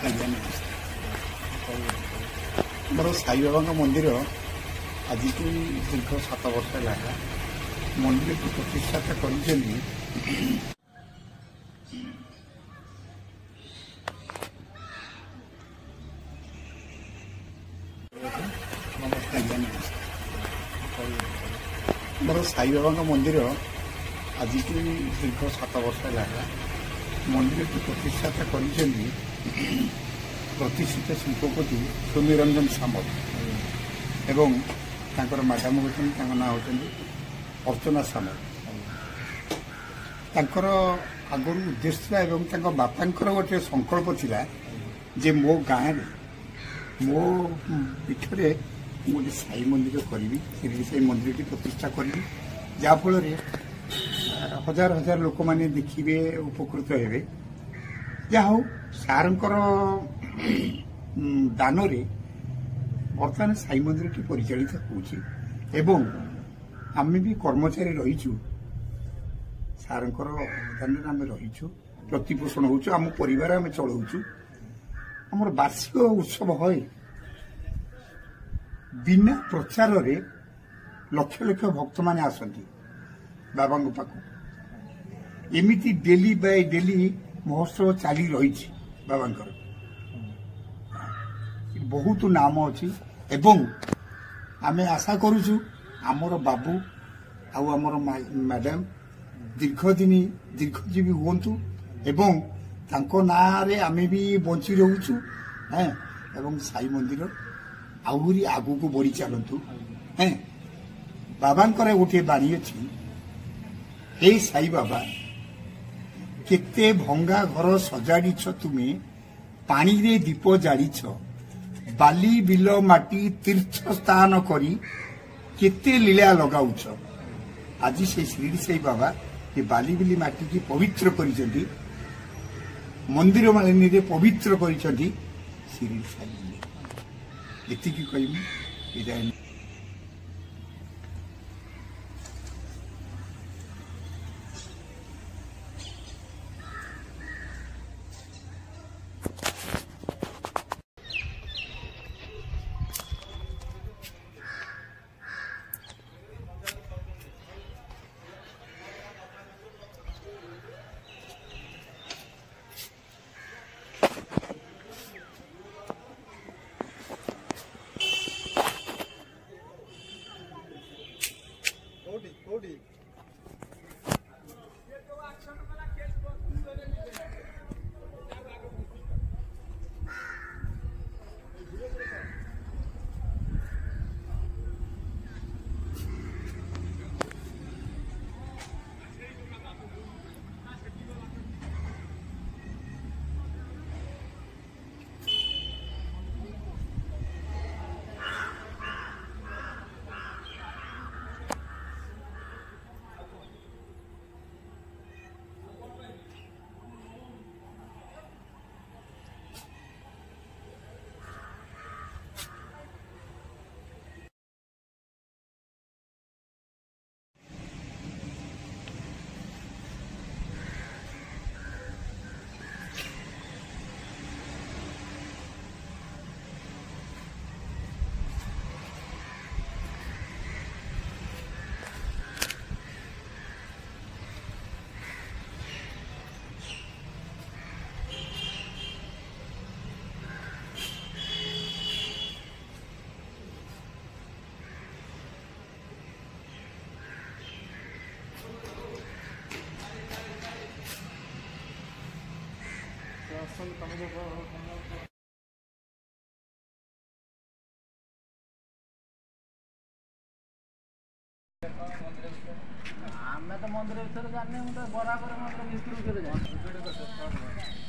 ଆଜ୍ଞା ନମସ୍କାର। ଆମର ସାଇବାବାଙ୍କ ମନ୍ଦିର ଆଜିକୁ ଦୀର୍ଘ 7 ବର୍ଷ ହେଲା ମନ୍ଦିରକୁ ପ୍ରତିଷ୍ଠାତା କରିଛନ୍ତି। ଆଜ୍ଞା ନମସ୍କାର। ଆମର ସାଇବାବାଙ୍କ ମନ୍ଦିର ଆଜିକୁ ଦୀର୍ଘ 7 ବର୍ଷ ହେଲା ମନ୍ଦିରକୁ ପ୍ରତିଷ୍ଠାତା କରିଛନ୍ତି ପ୍ରତିଷ୍ଠିତ ଶିଳ୍ପପତି ସୁନିରଞ୍ଜନ ସାମଲ ଏବଂ ତାଙ୍କର ମ୍ୟାଡ଼ାମ ହେଉଛନ୍ତି, ତାଙ୍କ ନାଁ ହେଉଛନ୍ତି ଅର୍ଚ୍ଚନା ସାମଲ। ତାଙ୍କର ଆଗରୁ ଉଦ୍ଦେଶ୍ୟ ଥିଲା ଏବଂ ତାଙ୍କ ବାପାଙ୍କର ଗୋଟିଏ ସଂକଳ୍ପ ଥିଲା ଯେ ମୋ ଗାଁରେ ମୋ ପୀଠରେ ମୁଁ ଗୋଟେ ସାଇ ମନ୍ଦିର କରିବି, ଶିରିଡ଼ି ସାଇ ମନ୍ଦିରଟି ପ୍ରତିଷ୍ଠା କରିବି, ଯାହାଫଳରେ ହଜାର ହଜାର ଲୋକମାନେ ଦେଖିବେ, ଉପକୃତ ହେବେ। ଯାହା ହଉ ସାର୍ଙ୍କର ଦାନରେ ବର୍ତ୍ତମାନ ସାଇ ମନ୍ଦିରଟି ପରିଚାଳିତ ହେଉଛି ଏବଂ ଆମେ ବି କର୍ମଚାରୀ ରହିଛୁ, ସାର୍ଙ୍କର ଅବଦାନରେ ଆମେ ରହିଛୁ, ପ୍ରତିପୋଷଣ ହେଉଛୁ, ଆମ ପରିବାର ଆମେ ଚଳାଉଛୁ। ଆମର ବାର୍ଷିକ ଉତ୍ସବ ହୁଏ, ବିନା ପ୍ରଚାରରେ ଲକ୍ଷ ଲକ୍ଷ ଭକ୍ତମାନେ ଆସନ୍ତି ବାବାଙ୍କ ପାଖକୁ। ଏମିତି ଡେଲି ବାଇ ଡେଲି ମହୋତ୍ସବ ଚାଲି ରହିଛି ବାବାଙ୍କର, ବହୁତ ନାମ ଅଛି ଏବଂ ଆମେ ଆଶା କରୁଛୁ ଆମର ବାବୁ ଆଉ ଆମର ମ୍ୟାଡାମ ଦୀର୍ଘଜୀବୀ ହୁଅନ୍ତୁ ଏବଂ ତାଙ୍କ ନାଁରେ ଆମେ ବି ବଞ୍ଚି ରହୁଛୁ ଏବଂ ସାଇ ମନ୍ଦିର ଆହୁରି ଆଗକୁ ବଢି ଚାଲନ୍ତୁ। ବାବାଙ୍କର ଗୋଟିଏ ବାଣୀ ଅଛି, ହେ ସାଇ ବାବା କେତେ ଭଙ୍ଗା ଘର ସଜାଡ଼ିଛ ତୁମେ, ପାଣିରେ ଦୀପ ଜାଳିଛ, ବାଲି ବିଲ ମାଟି ତୀର୍ଥ ସ୍ଥାନ କରି କେତେ ଲୀଳା ଲଗାଉଛ। ଆଜି ସେ ଶିରିଡ଼ି ସାଇ ବାବା ଏ ବାଲି ବିଲି ମାଟିକି ପବିତ୍ର କରିଛନ୍ତି, ମନ୍ଦିର ମାଳିନୀରେ ପବିତ୍ର କରିଛନ୍ତି ଶିରିଡ଼ି ସାଇ ମନ୍ଦିର। ଏତିକି କହିବି ବିଦାୟ। ଆମେ ତ ମନ୍ଦିର ଭିତରେ ଜାଣିନି, ମୁଁ ତ ବରାବର ମନ୍ଦିର ଭିତରକୁ କେବେ ଜାଣିନି।